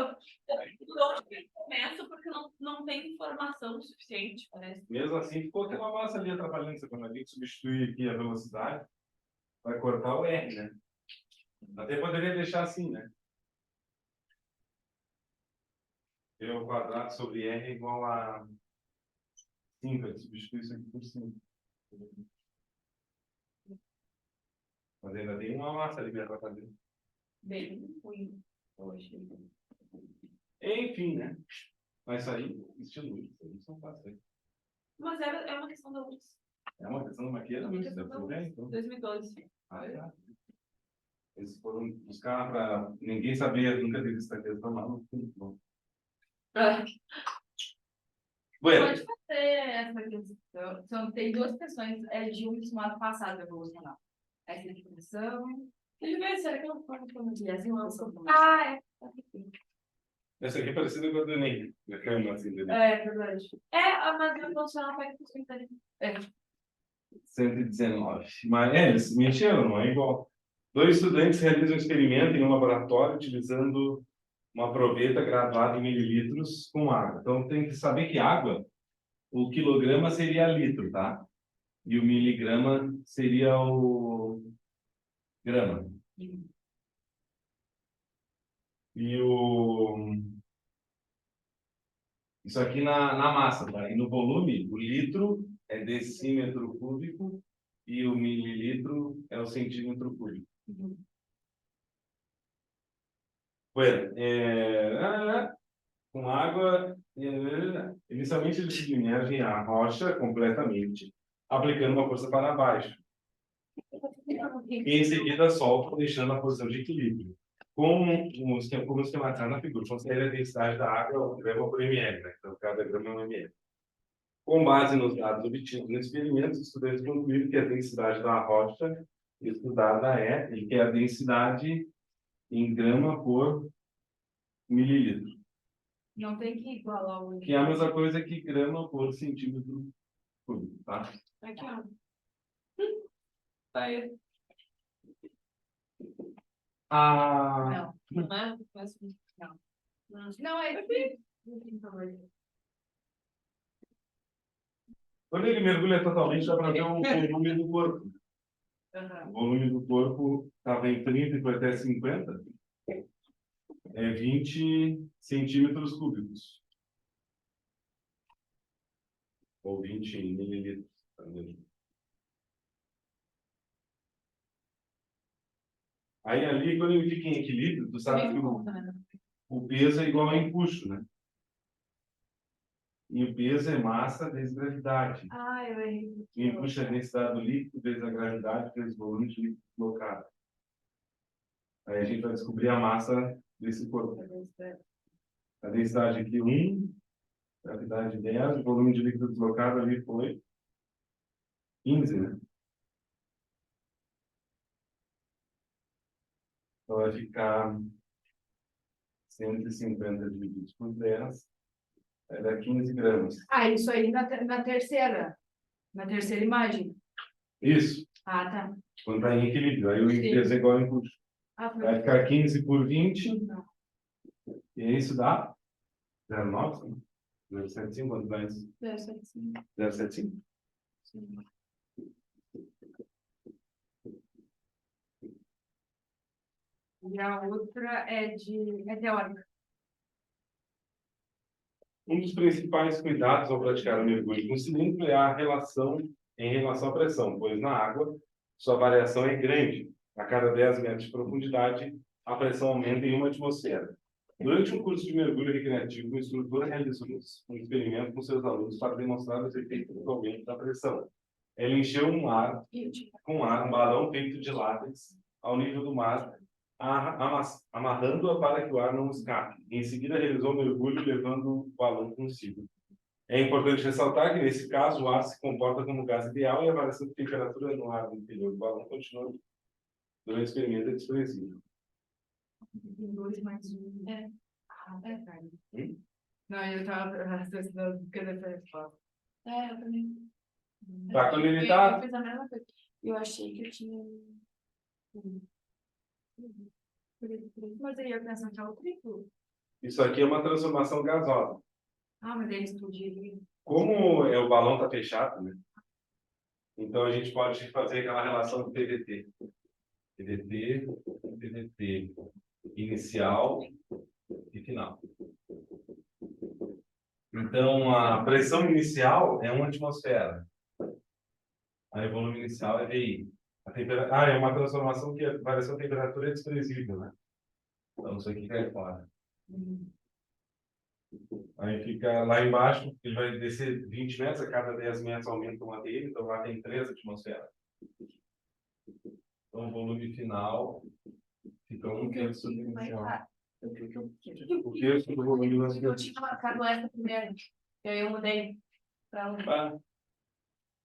por onde que começa, porque não tem informação suficiente, parece. Mesmo assim, ficou aquela massa ali atrapalhando. Quando a gente substituir aqui a velocidade, vai cortar o R, né? Até poderia deixar assim, né? P ao quadrado sobre R é igual a 5. A gente substitui isso aqui por 5. Mas ainda tem uma massa ali para fazer. Bem ruim, eu achei. Enfim, né? Mas isso aí, estilo luz, isso não passa aí. Mas é uma questão da luz. É uma questão da maquia, não, então. 2012. Ah, é. Eles foram buscar para ninguém saber, nunca teve essa questão lá no fundo. Bueno. Pode fazer essa questão. Tem duas questões de um somado passado evolucional. Essa de função. Ele vai ser aquela forma de assim, Ah, é. Essa aqui é parecida com a do Enem. É verdade. Mas a funcional vai com 119. Mas eles mexeram, não é igual. 2 estudantes realizam um experimento em um laboratório utilizando uma proveta graduada em mililitros com água. Então tem que saber que água, o quilograma seria litro, tá? E o miligrama seria o grama. E isso aqui na massa, tá? E no volume, o litro é decímetro cúbico e o mililitro é o centímetro cúbico. Bueno, com água, inicialmente eles submergem a rocha completamente, aplicando uma força para baixo. E em seguida soltam, deixando a posição de equilíbrio. Como esquematizar na figura, considere a densidade da água grama por ml, né? Então, cada grama é um ml. Com base nos dados obtidos no experimento, os estudantes concluíram que a densidade da rocha estudada e que é a densidade em grama por mililitro. Não tem que igualar o... Que é a mesma coisa que grama por centímetro cúbico, tá? Aqui, ó. Tá aí. Não. Não é? Não. Não, é aqui. Quando ele mergulha totalmente, dá para ver o volume do corpo. O volume do corpo estava em 30 e foi até 50. É 20 centímetros cúbicos. Ou 20 mililitros. Aí ali, quando ele fica em equilíbrio, tu sabe que o peso é igual a empuxo, né? E o peso é massa vezes gravidade. Eu errei. E empuxo é a densidade do líquido vezes a gravidade vezes o volume de líquido colocado. Aí a gente vai descobrir a massa desse corpo. A densidade aqui 1, gravidade 10, o volume de líquido deslocado ali foi 15, né? Então vai ficar 150 divididos por 10, vai dar 15 gramas. Isso aí na terceira. Na terceira imagem. Isso. Tá. Quando está em equilíbrio. Aí o peso é igual ao empuxo. Vai ficar 15 por 20. E isso dá 0,9? 0,75? Quanto dá isso? 0,75. 0,75? Sim. E a outra é teórica. Um dos principais cuidados ao praticar o mergulho com cilindro é a relação em relação à pressão, pois na água sua variação é grande. A cada 10 metros de profundidade, a pressão aumenta em 1 atmosfera. Durante um curso de mergulho recreativo, o instrutor realizou um experimento com seus alunos para demonstrar os efeitos do aumento da pressão. Ele encheu um balão feito de látex ao nível do mar, amarrando-a para que o ar não escape. Em seguida, realizou um mergulho levando o balão consigo. É importante ressaltar que, nesse caso, o ar se comporta como gás ideal e a variação de temperatura no ar do interior do balão continua durante o experimento desprezível. 2 mais 1. Cara. Não, eu estava raciocinando porque essa resposta. Eu também. Tá, quando ele tá... Eu fiz a mesma coisa. Eu achei que eu tinha... Mas eu ia pensar que é o triplo. Isso aqui é uma transformação gasosa. Ah, mas ele explodiu. Como o balão está fechado, né? Então a gente pode fazer aquela relação do PVT. PVT inicial e final. Então a pressão inicial é 1 atmosfera. Aí o volume inicial é VI. É uma transformação que a variação de temperatura é desprezível, né? Então isso aqui cai fora. Aí fica lá embaixo, ele vai descer 20 metros, a cada 10 metros aumenta um ATM, então lá tem 3 atmosferas. Então o volume final fica 1/3 do inicial. O terço do volume Eu tinha marcado essa primeiro. E aí eu mudei para um.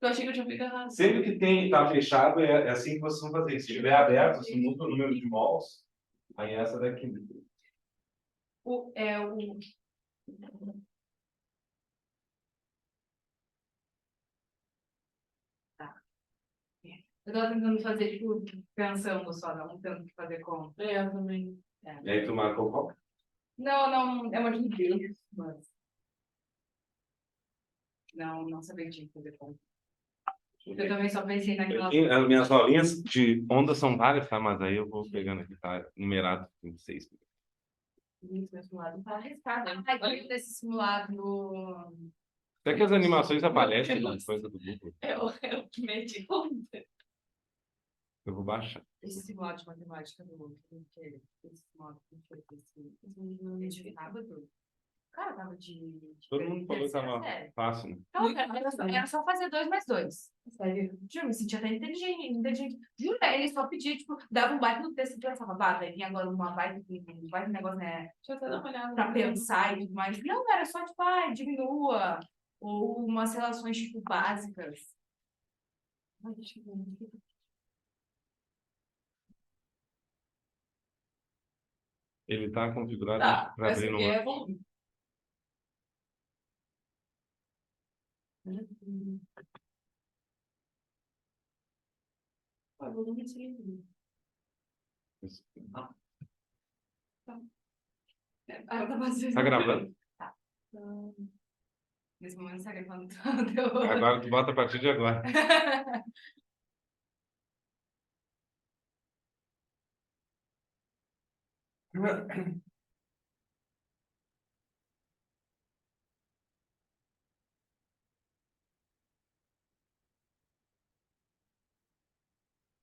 Eu achei que eu tinha feito errado. Sempre que está fechado, é assim que vocês vão fazer. Se estiver aberto, você muda o número de mols, aí essa daqui. O. Tá. Eu tava tentando fazer, tipo, pensando só, não tentando fazer com. Eu também. E aí tu marcou qual? Não, é uma de Deus, mas. Não sabia que tinha que fazer com. Eu também só pensei naquela. As minhas aulinhas de onda são várias, tá? Mas aí eu vou pegando aqui, tá? Numerado, 26. Meu simulado tá arriscado. Olha desse simulado. Até que as animações aparecem na coisa do Google. Eu que meti conta. Eu vou baixar. Esse simulado de matemática do outro, esse simulado que foi esse sábado. Cara, tava de. Todo mundo falou que tava fácil, né? Não, era só fazer 2 mais 2. Sério. Juro, me sentia até inteligente. Juro, ele só pedia, tipo, dava um baita no texto e pensava, vai vir agora um baita negócio, né? Deixa eu até dar uma olhada. Pra pensar e tudo mais. Não, era só, tipo, diminua. Ou umas relações, tipo, básicas. Ai, deixa eu ver. Ele tá configurado Tá, para essa abrir aqui no. é volume. Volume de livro. Tá gravando? Tá. Nesse momento você tá gravando tudo. Agora tu bota a partir de agora.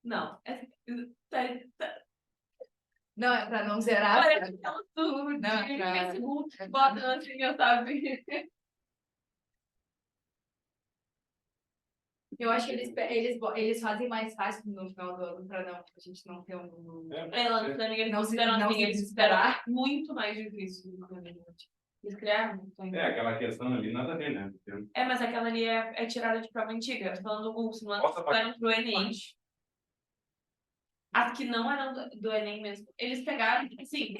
Não, Não, é pra não zerar. parece aquela tudo Não, é de pra- Facebook, bota assim, sabe? Eu acho que eles fazem mais fácil no final do ano pra a gente não ter um. Ela, se não me engano, Não eles se- esperam não assim, se eles desesperar. esperam muito mais difícil do que a gente. Eles criaram muito ainda. É, aquela questão ali, nada a ver, né? É, mas aquela ali é tirada de prova antiga. Eu tô falando o simulado Nossa, que fizeram pro Enem. As que não eram do Enem mesmo. Eles pegaram, assim.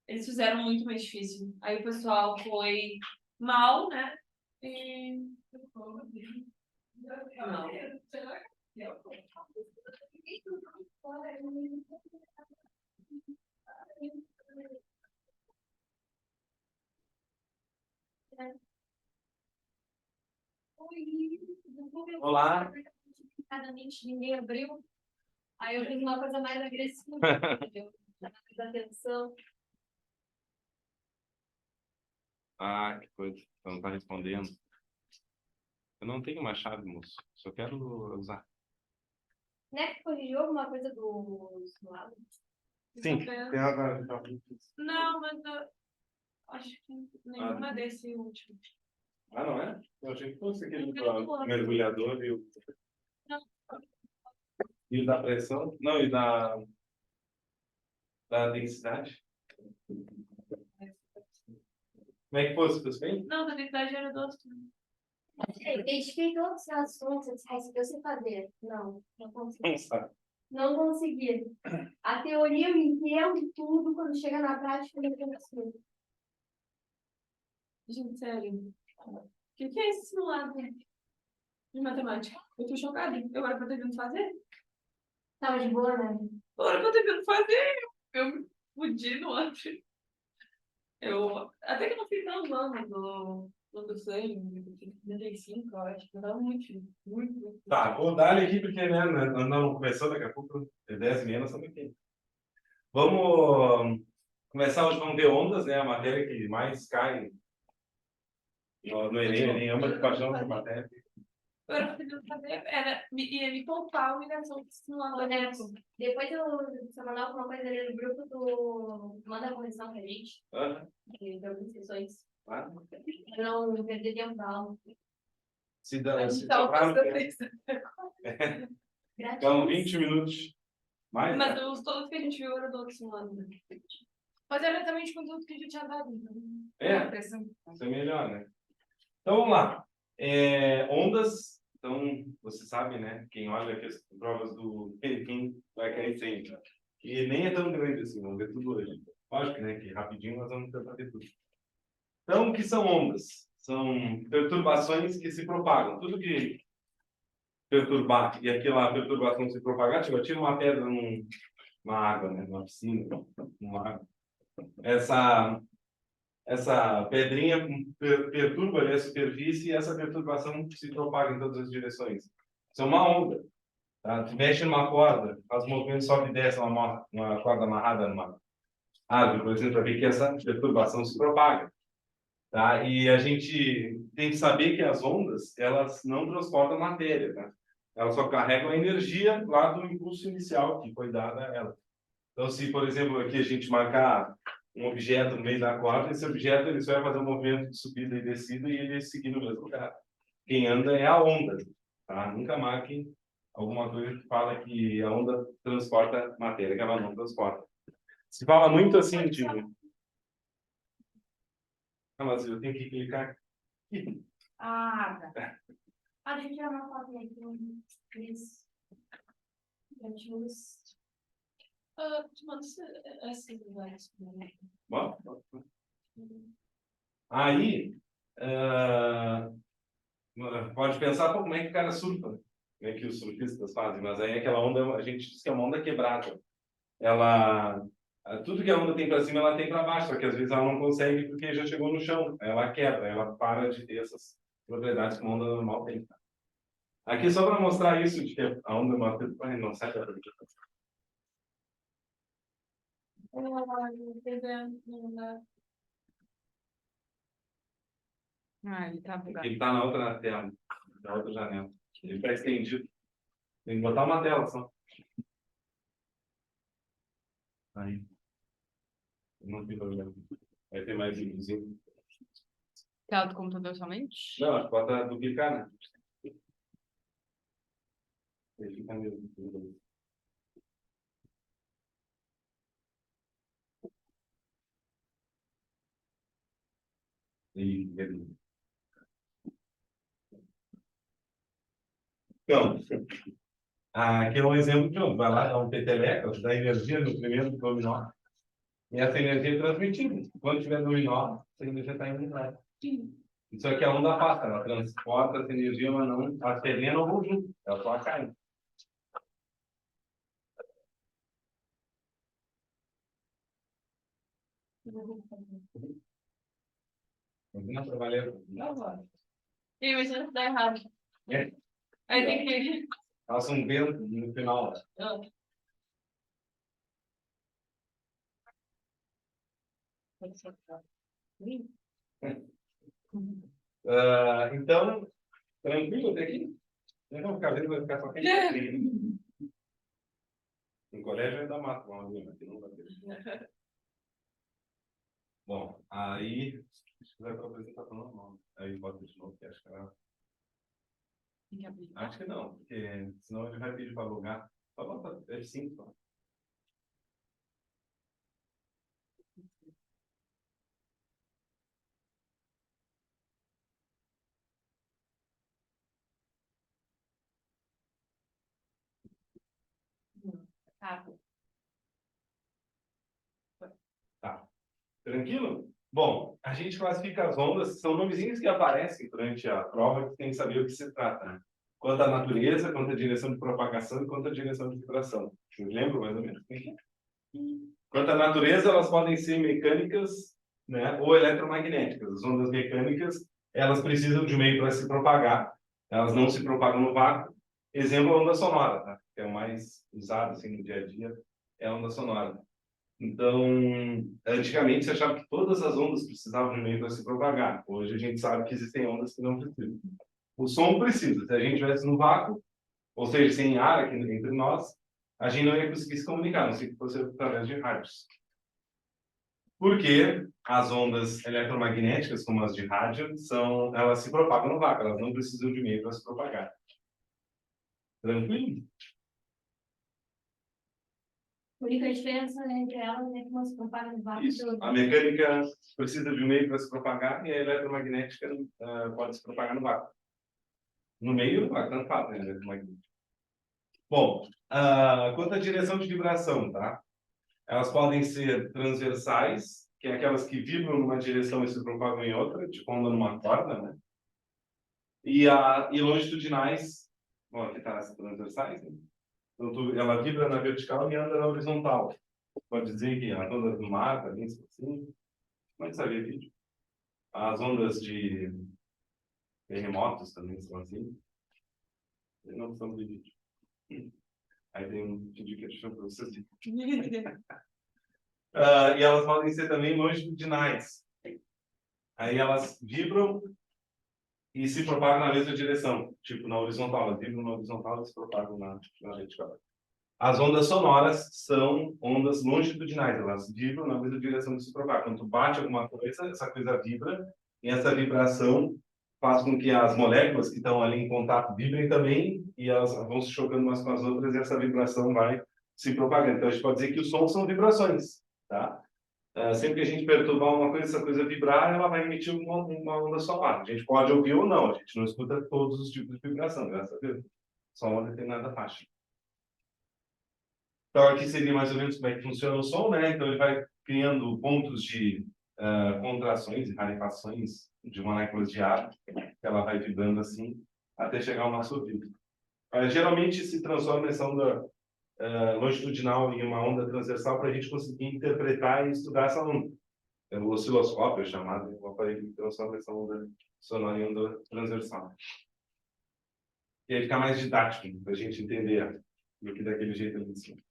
Eles fizeram muito mais difícil. Aí o pessoal foi mal, né? E. Não. Olá. Ninguém abriu. Aí eu fiz uma coisa mais agressiva. Entendeu? Da atenção. Ah, que coisa. Então não tá respondendo. Eu não tenho uma chave, moço. Só quero usar. Né, que corrigiu alguma coisa do simulado? Sim. Tem a... Não, mas eu acho que nenhuma desse último. Ah, não é? Eu achei que fosse aquele Não. do mergulhador e o. Não. E o da pressão? Não, e da densidade? Como é que fosse? Tudo bem? Não, da densidade era doce também. Identifiquei todos os assuntos, eu sei fazer. Não consegui. Não sabe. Não consegui. A teoria eu entendo tudo, quando chega na prática eu não consigo. Gente, sério. O que é esse simulado de matemática? Eu tô chocada. Eu era pra ter vindo fazer? Tava de boa, né? Eu era pra ter vindo fazer. Eu me fudi no outro. Eu até que não fiz tantos anos do sangue, 35, eu acho que eu tava muito. Tá, vou dar ele aqui porque, né, não começou, daqui a pouco, é 10 h nós estamos aqui. Vamos começar hoje, vamos ver ondas, né, a matéria que mais cai no Enem. O Enem ama de paixão essa matéria. Agora, o que eu fazer ia me poupar a humilhação de simulador. Depois se eu mandar alguma coisa ali no grupo, tu manda a correção pra gente. De algumas sessões. Claro. Pra não perder tempo da aula. Se dá, se Então, sobrar, Grátis. então 20 minutos. Mais? Mas todos que a gente viu eram do outro simulador. Mas era exatamente o conteúdo que a gente tinha dado. Então, Isso é melhor, né? Então, vamos lá. Ondas, então, você sabe, né? Quem olha aqui as provas quem vai cair sempre. E nem é tão grande assim, vamos ver tudo hoje. Lógico, né? Que rapidinho nós vamos tentar ver tudo. Então, o que são ondas? São perturbações que se propagam. Tudo que perturbar e aquela perturbação se propagar, tipo, eu tiro uma pedra numa água, né? Numa piscina, numa água. Essa pedrinha perturba ali a superfície e essa perturbação se propaga em todas as direções. Isso é uma onda. Tá? Tu mexe numa corda, faz movimentos, sobe e desce uma corda amarrada numa árvore, por exemplo, para ver que essa perturbação se propaga. Tá? E a gente tem que saber que as ondas, elas não transportam matéria. Tá? Elas só carregam a energia lá do impulso inicial que foi dada a ela. Então, se, por exemplo, aqui a gente marcar um objeto no meio da corda, esse objeto ele só vai fazer um movimento de subida e descida e ele seguir no mesmo lugar. Quem anda é a onda. Tá? Nunca marque alguma coisa que fala que a onda transporta matéria, que ela não transporta. Se fala muito assim de... Ah, mas eu tenho que clicar aqui. Ah, tá. A gente já não fazia aqui um Cris. Te mando esses lugares. Bom. Aí, pode pensar, pô, como é que o cara surfa? Como é que os surfistas fazem? Mas aí aquela onda, a gente diz que é uma onda quebrada. Tudo que a onda tem para cima, ela tem para baixo, só que às vezes ela não consegue porque já chegou no chão. Ela quebra, ela para de ter essas propriedades que uma onda normal tem. Aqui só para mostrar isso, de que a onda é uma... Não sai da Ele tá bugado. Ele está na outra tela, na outra janela. Ele está estendido. Tem que botar uma tela só. Aí. Não tem problema. Vai ter mais um. Tela do computador somente? Não, acho que bota duplicar, né? Ele fica mesmo. Então, aqui é um exemplo de onde vai lá dar um peteleco, dá energia no primeiro dominó. E essa energia é transmitida. Quando tiver dominó, essa energia está indo embora. Isso aqui é a onda passa, ela transporta essa energia, mas não, as pedrinhas não vão junto, ela só cai. Não trabalhar. E imagina se dá errado. É. Aí tem que. Passa um vento no final. Então, tranquilo até aqui? Eu não vou ficar vendo, vai ficar só quente. No colégio ainda mata uma aluna, aqui não vai ter. Bom, aí, vai para a apresentação normal. Aí bota de novo, que acho que era... Acho que não, porque senão ele vai pedir para alugar. Só bota F5 só. Tá. Tranquilo? Bom, a gente classifica as ondas, são nomezinhos que aparecem durante a prova, que tem que saber o que se trata, né? Quanto à natureza, quanto à direção de propagação e quanto à direção de vibração. Vocês lembram mais ou menos? Com Quanto à natureza, elas podem ser mecânicas, né, ou eletromagnéticas. As ondas mecânicas, elas precisam de um meio para se propagar. Elas não se propagam no vácuo. Exemplo, a onda sonora, tá? Que é o mais usado assim, no dia a dia, é a onda sonora. Então, antigamente se achava que todas as ondas precisavam de um meio para se propagar. Hoje a gente sabe que existem ondas que não precisam. O som precisa. Se a gente estivesse no vácuo, ou seja, sem ar aqui entre nós, a gente não ia conseguir se comunicar, a não ser que fosse através de rádios. Porque as ondas eletromagnéticas, como as de rádio, elas se propagam no vácuo, elas não precisam de meio para se propagar. Tranquilo? A única diferença entre elas é que uma se propaga no vácuo. Isso. A mecânica precisa de um meio para se propagar e a eletromagnética pode se propagar no vácuo. No meio, no vácuo, tanto faz, né? Eletromagnética. Bom, quanto à direção de vibração, tá? Elas podem ser transversais, que é aquelas que vibram numa direção e se propagam em outra, tipo onda numa corda, né? E longitudinais, bom, aqui está as transversais, né? Então, ela vibra na vertical e anda na horizontal. Pode dizer que as ondas do mar também são assim. Como é que sabe vídeo? As ondas de terremotos também são assim. Não são de vídeo. Aí tem um vídeo que eu deixo para vocês. E elas podem ser também longitudinais. Aí elas vibram e se propagam na mesma direção, tipo na horizontal. Elas vibram na horizontal e se propagam na vertical. As ondas sonoras são ondas longitudinais, elas vibram na mesma direção que se propagam. Quando tu bate alguma coisa, essa coisa vibra, e essa vibração faz com que as moléculas que estão ali em contato vibrem também, e elas vão se chocando umas com as outras, e essa vibração vai se propagando. Então a gente pode dizer que o som são vibrações, tá? Sempre que a gente perturbar uma coisa, essa coisa vibrar, ela vai emitir uma onda sonora. A gente pode ouvir ou não, a gente não escuta todos os tipos de vibração, graças a Deus. Só uma determinada faixa. Então, aqui seria mais ou menos como é que funciona o som, né? Então, ele vai criando pontos de contrações e rarefações de moléculas de ar, que ela vai vibrando assim, até chegar ao nosso ouvido. Geralmente, se transforma essa onda longitudinal em uma onda transversal para a gente conseguir interpretar e estudar essa onda. O osciloscópio é chamado, um aparelho que transforma essa onda sonora em onda transversal. E aí fica mais didático para a gente entender do que daquele jeito ali de cima.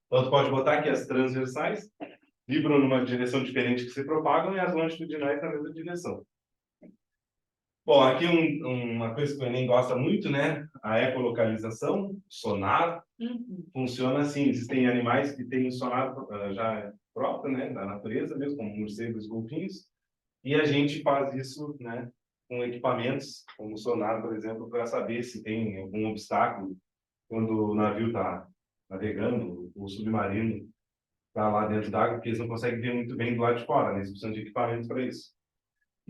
Então, tu pode botar aqui as transversais, vibram numa direção diferente que se propagam, e as longitudinais na mesma direção. Bom, aqui uma coisa que o Enem gosta muito, né? A ecolocalização, sonar, funciona assim. Existem animais que têm sonar já próprio, né? Da natureza mesmo, como morcegos, golfinhos, e a gente faz isso, né? Com equipamentos, como sonar, por exemplo, para saber se tem algum obstáculo quando o navio está navegando, o submarino está lá dentro d'água, porque eles não conseguem ver muito bem do lado de fora, né? Eles precisam de equipamentos para isso.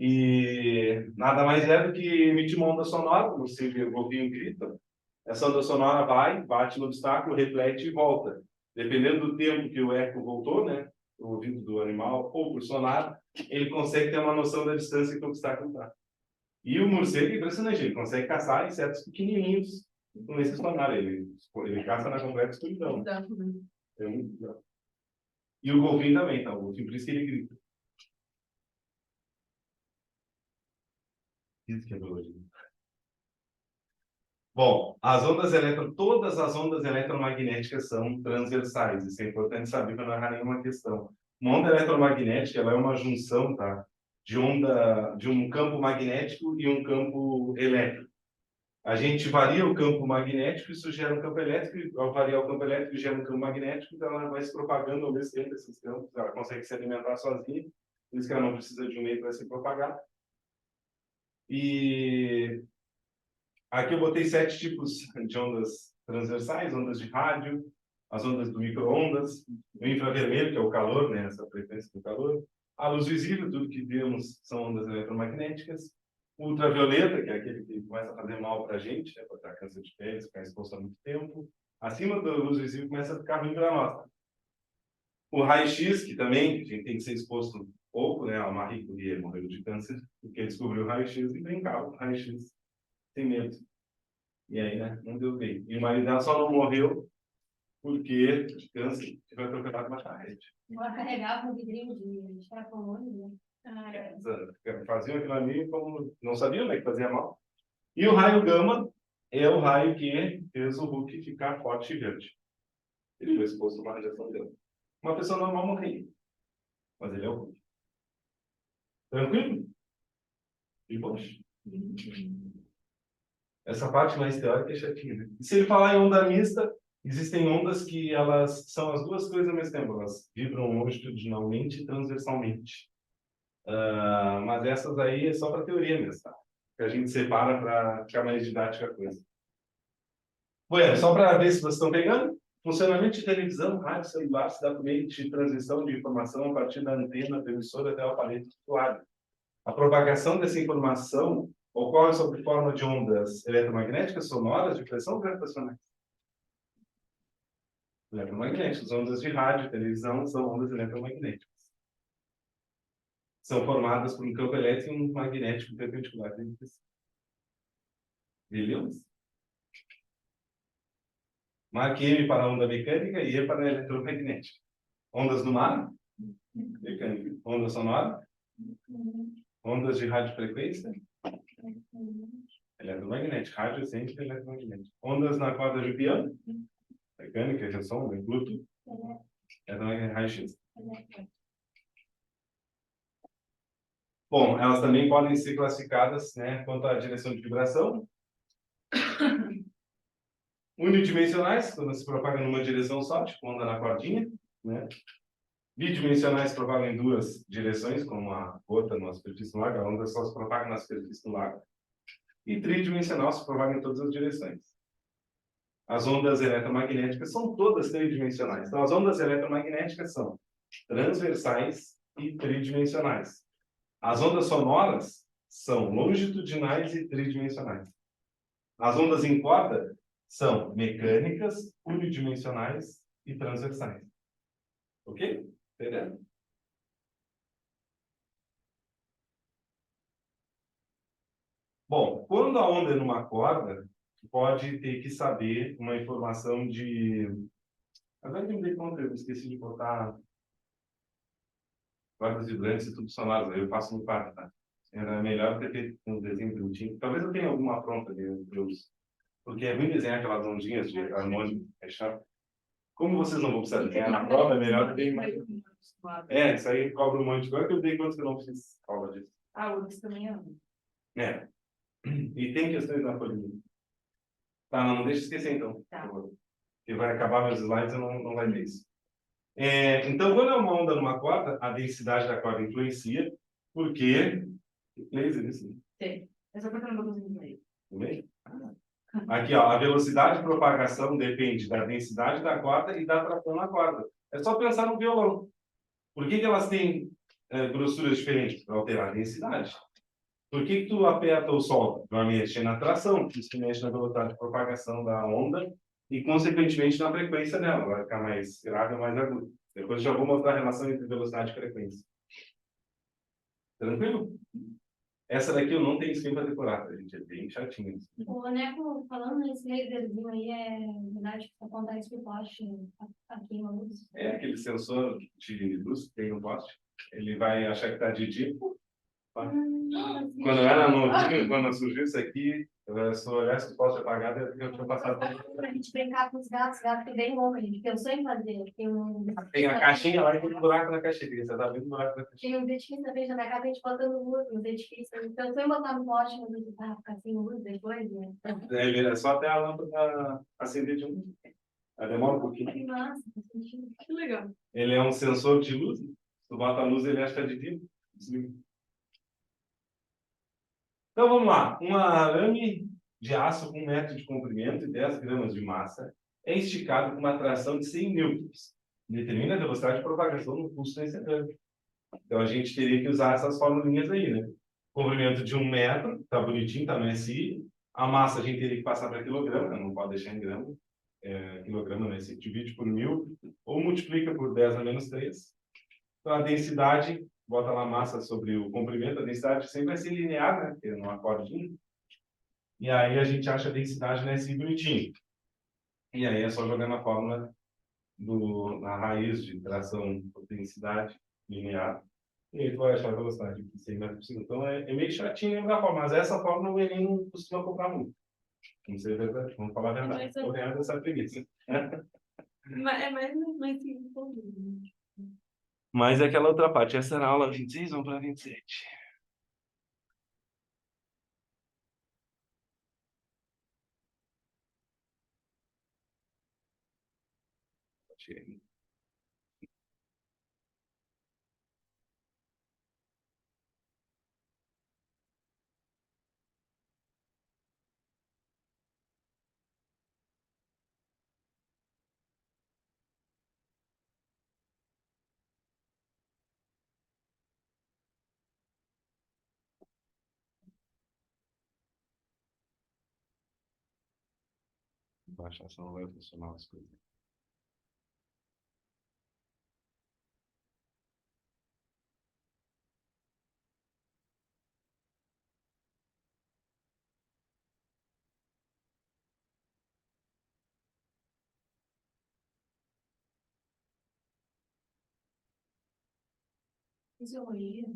E nada mais é do que emitir uma onda sonora, como se o golfinho grita. Essa onda sonora vai, bate no obstáculo, reflete e volta. Dependendo do tempo que o eco voltou, né? O ouvido do animal, ou por sonar, ele consegue ter uma noção da distância que o obstáculo está. E o morcego é impressionante, ele consegue caçar insetos pequenininhos com esse sonar. Ele caça na completa escuridão. É muito legal. E o golfinho também, tá? O golfinho, por isso que ele grita. Isso que é biologia. Bom, todas as ondas eletromagnéticas são transversais. Isso é importante saber para não errar nenhuma questão. Uma onda eletromagnética, ela é uma junção, tá? De um campo magnético e um campo elétrico. A gente varia o campo magnético, isso gera um campo elétrico, e ao variar o campo elétrico, gera um campo magnético, então ela vai se propagando ao mesmo tempo esses campos, ela consegue se alimentar sozinha, por isso que ela não precisa de um meio para se propagar. E aqui eu botei 7 tipos de ondas transversais: ondas de rádio, as ondas do micro-ondas, o infravermelho, que é o calor, né, essa frequência do calor, a luz visível, tudo que vemos são ondas eletromagnéticas, o ultravioleta, que é aquele que começa a fazer mal para a gente, né, para dar câncer de pele, ficar exposto há muito tempo, acima da luz visível começa a ficar ruim para nós. O raio-x, que também a gente tem que ser exposto um pouco, né, a Marie Curie morreu de câncer, porque descobriu o raio-x e brincava com o raio-x sem medo. E aí, né, não deu bem. E o marido dela só não morreu porque cansa e vai atropelado uma charrete. Agora carregava um vidrinho de extrapolônio, né? Faziam aquilo ali como não sabiam, né, que fazia mal. E o raio gama é o raio que fez o Hulk ficar forte e verde. Ele foi exposto a uma radiação gama. Uma pessoa normal morreria, mas ele é o Hulk. Tranquilo? E bom. Essa parte mais teórica é chatinha, né? E se ele falar em onda mista, existem ondas que elas são as duas coisas ao mesmo tempo. Elas vibram longitudinalmente e transversalmente. Mas essas aí é só para teoria mesmo, tá? Que a gente separa para ficar mais didática a coisa. Bueno, só para ver se vocês estão pegando. Funcionamento de televisão, rádio, celular se dá por meio de transmissão de informação a partir da antena do emissor até o aparelho do usuário. A propagação dessa informação ocorre sob forma de ondas eletromagnéticas, sonoras, de pressão gravitacionais. Eletromagnéticas, ondas de rádio, televisão, são ondas eletromagnéticas. São formadas por um campo elétrico e um magnético perpendicular. Beleza? Marque M para a onda mecânica e E para a eletromagnética. Ondas do mar, mecânica. Onda sonora, ondas de radiofrequência, eletromagnética. Rádio sempre eletromagnética. Ondas na corda de piano, mecânica, de som, Bluetooth, eletromagnética, raio-x. Bom, elas também podem ser classificadas, né, quanto à direção de vibração. Unidimensionais, quando se propaga numa direção só, tipo onda na cordinha, né? Bidimensionais propagam em duas direções, como a gota numa superfície no lago, a onda só se propaga na superfície do lago. E tridimensional se propaga em todas as direções. As ondas eletromagnéticas são todas tridimensionais. Então, as ondas eletromagnéticas são transversais e tridimensionais. As ondas sonoras são longitudinais e tridimensionais. As ondas em corda são mecânicas, unidimensionais e transversais. Ok? Entendeu? Bom, quando a onda é numa corda, pode ter que saber uma informação de... Agora que eu me dei conta, eu esqueci de botar cordas vibrantes e tudo sonoras. Eu faço no quarto, tá? Era melhor ter feito um desenho bonitinho. Talvez eu tenha alguma pronta ali, porque é ruim desenhar aquelas ondinhas de harmônico, é chato. Como vocês não vão precisar desenhar na prova, é melhor ter mais. Isso aí cobra um monte. Agora que eu dei conta que eu não fiz aula disso. Ah, o Lucas também ama. É. E tem questões na folha. Tá, não deixa esquecer então. Tá. Que vai acabar meus slides e não vai ter isso. Então, quando é uma onda numa corda, a densidade da corda influencia, porque... Laser, isso? Tem. É só apertar no botãozinho aí. Tudo bem? Aqui, ó, a velocidade de propagação depende da densidade da corda e da tração na corda. É só pensar no violão. Por que elas têm grossuras diferentes? Para alterar a densidade. Por que tu aperta o sol? Vai mexer na tração, que isso mexe na velocidade de propagação da onda e, consequentemente, na frequência dela. Vai ficar mais grave ou mais agudo. Depois já vou mostrar a relação entre velocidade e frequência. Tranquilo? Essa daqui eu não tenho esquema para decorar, tá, gente? É bem chatinho. O Neco, falando nesse laserzinho aí, é verdade que acontece que o poste aqui em luz. É aquele sensor de luz que tem no poste. Ele vai achar que está de dia. Quando eu era novinho, quando surgiu isso aqui, se eu olhasse o poste apagado, eu tinha passado. Pra gente brincar com os gatos que é bem louco, a gente pensou em fazer. Tem a caixinha lá e tem um buraco na caixinha. Você tá vendo o buraco na caixinha? Tinha uns edifícios também na minha casa, a gente botando luz nos edifícios. A gente pensou em botar no poste, mas ele vai ficar sem luz depois, né? É só até a lâmpada acender de um. Aí demora um pouquinho. Que massa, faz sentido. Que legal. Ele é um sensor de luz. Se tu bota a luz, ele acha que está de dia. Desliga. Então vamos lá. Um arame de aço com 1 metro de comprimento e 10 gramas de massa é esticado com uma tração de 100 newtons. Determina a velocidade de propagação no pulso desse arame. Então a gente teria que usar essas formulinhas aí, né? Comprimento de 1 metro, tá bonitinho, tá no SI. A massa a gente teria que passar para quilograma, não pode deixar em grama. Quilograma no SI, divide por 1000 ou multiplica por 10 a menos 3. Então a densidade, bota lá a massa sobre o comprimento, a densidade sempre vai ser linear, né? Porque é numa cordinha. E aí a gente acha a densidade nesse bonitinho. E aí é só jogar na fórmula na raiz de tração potencidade linear. E aí tu vai achar a velocidade de 100 metros por segundo. Então é meio chatinho lembrar a forma, mas essa forma o Enem não costuma cobrar muito. Não sei a verdade, vamos falar a verdade. Mas Eu tenho essa preguiça. é mais simples. Mas é aquela outra parte. Essa era a aula 26, vamos para 27. Achei. Baixar só não vai funcionar as coisas. Isso eu ia.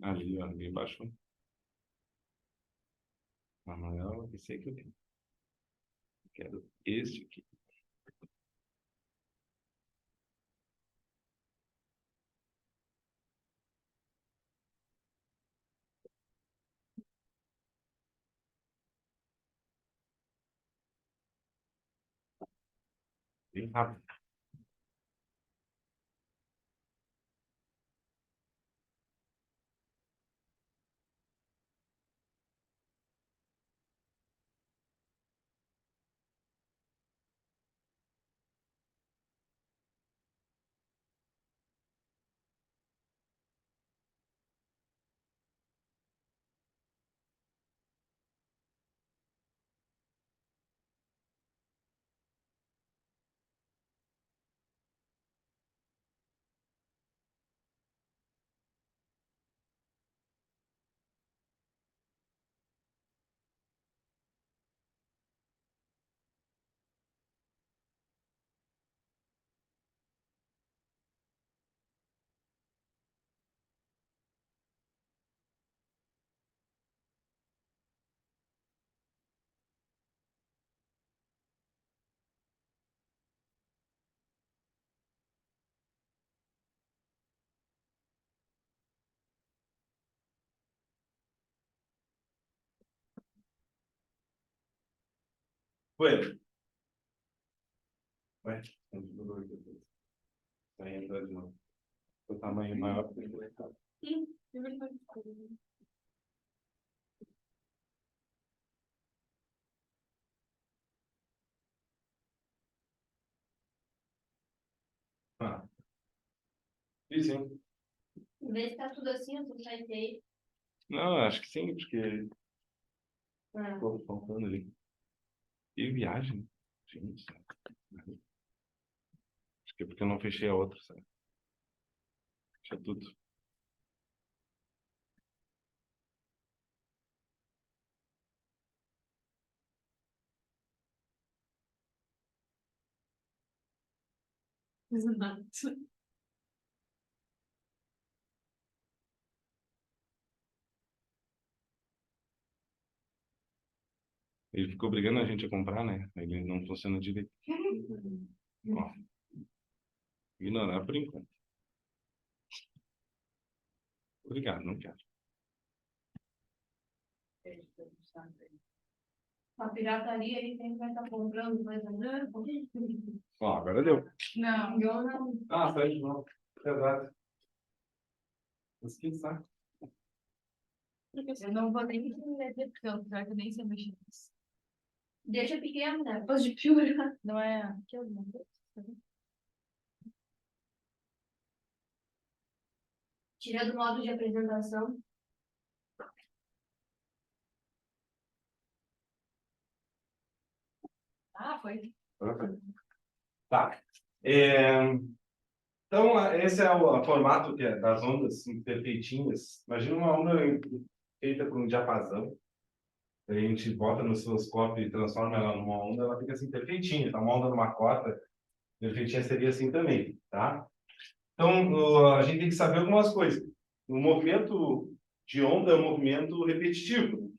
Ali, ó, ninguém baixou. Manuel, esse aqui eu quero. Quero este aqui. Bem rápido. Foi. Vai. Vai entrar de novo. O tamanho maior que o mercado. Sim, é verdade. Ah. E sim. Vê se tá tudo assim, eu tô site aí. Não, acho que sim, porque Ah. ficou faltando ali. E viagem? Gente, acho que é porque eu não fechei a outra, sabe? Fechei tudo. Exato. Ele ficou obrigando a gente a comprar, né? Ele não funciona direito. Ó, ignorar por enquanto. Obrigado, não quero. A pirataria aí tem que vai estar comprando coisa, né? Ó, agora deu. Não. Eu não. Ah, saiu de novo. Exato. Mas que saco. Eu não vou nem me meter tanto, já que eu nem sei mexer nisso. Deixa pequeno, né? Depois de piorar. Não é aqui alguma coisa? Tira do modo de apresentação. Ah, foi. Tá. Então, esse é o formato que é das ondas assim, perfeitinhas. Imagina uma onda feita por um diapasão. a gente bota no osciloscópio e transforma ela numa onda, ela fica assim perfeitinha. Tá? Uma onda numa cota, perfeitinha seria assim também, tá? Então, a gente tem que saber algumas coisas. O movimento de onda é um movimento repetitivo.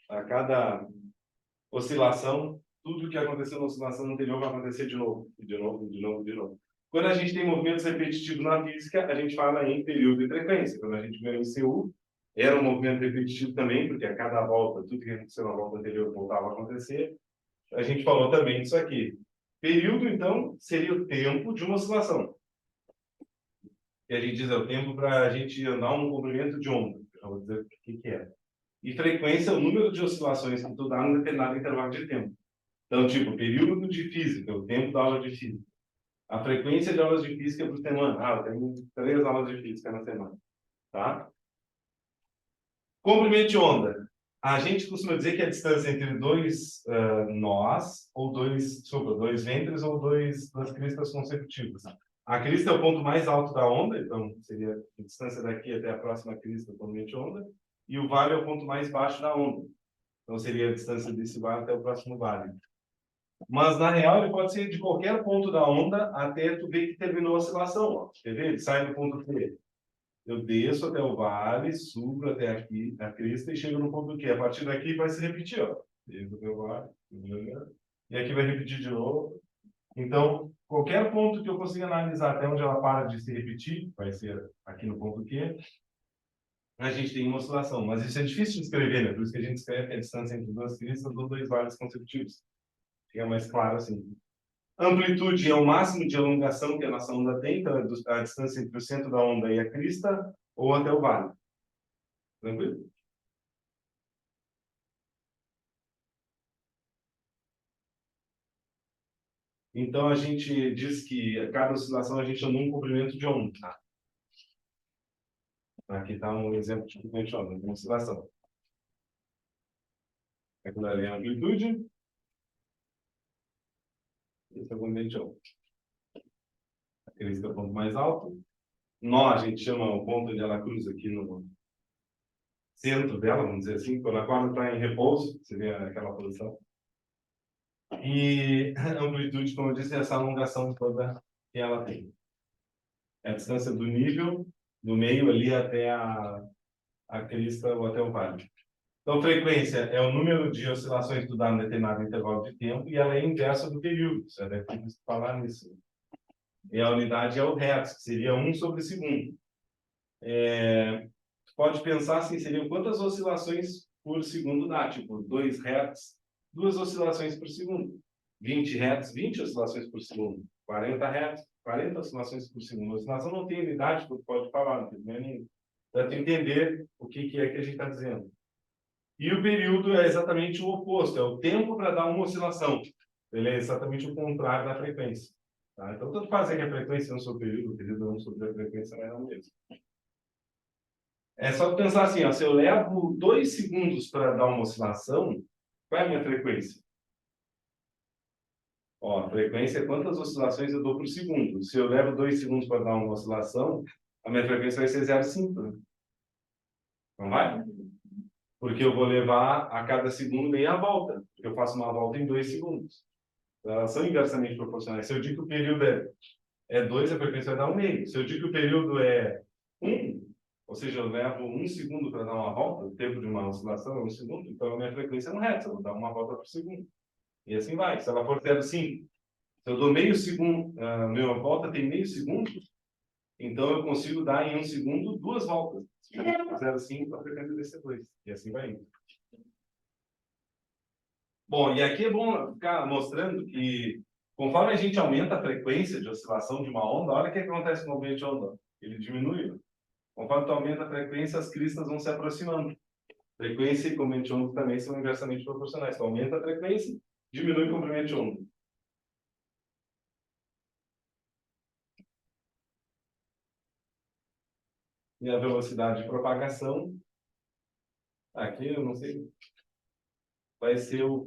A cada oscilação, tudo que aconteceu na oscilação anterior vai acontecer de novo, de novo, de novo, de novo. Quando a gente tem movimentos repetitivos na física, a gente fala em período e frequência. Quando a gente ganhou em CU, era um movimento repetitivo também, porque a cada volta, tudo que aconteceu na volta anterior voltava a acontecer. A gente falou também disso aqui. Período, então, seria o tempo de uma oscilação. Que a gente diz é o tempo para a gente andar um comprimento de onda. Eu vou dizer o que é. E frequência é o número de oscilações que tu dá num determinado intervalo de tempo. Então, tipo, período de física, o tempo da aula de física. A frequência de aulas de física por semana. Ah, eu tenho 3 aulas de física na semana. Tá? Comprimento de onda. A gente costuma dizer que a distância entre dois nós, ou dois ventres, ou duas cristas consecutivas. A crista é o ponto mais alto da onda, então seria a distância daqui até a próxima crista, comprimento de onda. E o vale é o ponto mais baixo da onda. Então seria a distância desse vale até o próximo vale. Mas, na real, ele pode ser de qualquer ponto da onda até tu ver que terminou a oscilação. Ó. Quer ver? Ele sai do ponto T. Eu desço até o vale, subo até aqui, a crista, e chego no ponto Q. A partir daqui vai se repetir. Ó. Desço até o vale, e aqui vai repetir de novo. Então, qualquer ponto que eu consiga analisar até onde ela para de se repetir, vai ser aqui no ponto Q, a gente tem uma oscilação. Mas isso é difícil de escrever, né? Por isso que a gente escreve a distância entre duas cristas ou dois vales consecutivos. Fica mais claro assim. Amplitude é o máximo de elongação que a nossa onda tem, então é a distância entre o centro da onda e a crista, ou até o vale. Tranquilo? Então, a gente diz que a cada oscilação a gente anda um comprimento de onda. Tá? Aqui está um exemplo de comprimento de onda, uma oscilação. Aquilo ali é a amplitude. Esse é o comprimento de onda. A crista é o ponto mais alto. Nó, a gente chama o ponto onde ela cruza aqui no centro dela, vamos dizer assim, quando a corda está em repouso, seria aquela posição. E a amplitude, como eu disse, é essa alongação toda que ela tem. É a distância do nível, do meio ali até a crista ou até o vale. Então, frequência é o número de oscilações que tu dá em determinado intervalo de tempo e ela é inversa do período. Você deve ter visto falar nisso. E a unidade é o hertz, que seria 1 sobre segundo. Tu pode pensar assim, seriam quantas oscilações por segundo dá? Tipo, 2 hertz, 2 oscilações por segundo. 20 hertz, 20 oscilações por segundo. 40 hertz, 40 oscilações por segundo. A oscilação não tem unidade, tu pode falar, não tem nem para tu entender o que é que a gente está dizendo. E o período é exatamente o oposto, é o tempo para dar uma oscilação. Ele é exatamente o contrário da frequência. Tá? Então, tanto faz que a frequência não sobre o período não sobre a frequência, não é o mesmo. É só pensar assim, ó, se eu levo 2 segundos para dar uma oscilação, qual é a minha frequência? Ó, a frequência é quantas oscilações eu dou por segundo. Se eu levo 2 segundos para dar uma oscilação, a minha frequência vai ser 0,5. Né? Não vai? Porque eu vou levar a cada segundo meia volta. Porque eu faço uma volta em 2 segundos. Elas são inversamente proporcionais. Se eu digo que o período é 2, a frequência vai dar 1,5. Se eu digo que o período é 1, ou seja, eu levo 1 segundo para dar uma volta, o tempo de uma oscilação é 1 segundo, então a minha frequência é 1 hertz, eu vou dar uma volta por segundo. E assim vai. Se ela for 0,5, se eu dou meio segundo, a minha volta tem meio segundo, então eu consigo dar em 1 segundo 2 voltas. Se eu for 0,5, a frequência vai ser 2. E assim vai indo. Bom, e aqui é bom ficar mostrando que, conforme a gente aumenta a frequência de oscilação de uma onda, olha o que acontece com o movimento de onda. Ele diminui. Conforme tu aumenta a frequência, as cristas vão se aproximando. Frequência e comprimento de onda também são inversamente proporcionais. Tu aumenta a frequência, diminui o comprimento de onda. E a velocidade de propagação, aqui eu não sei, vai ser o...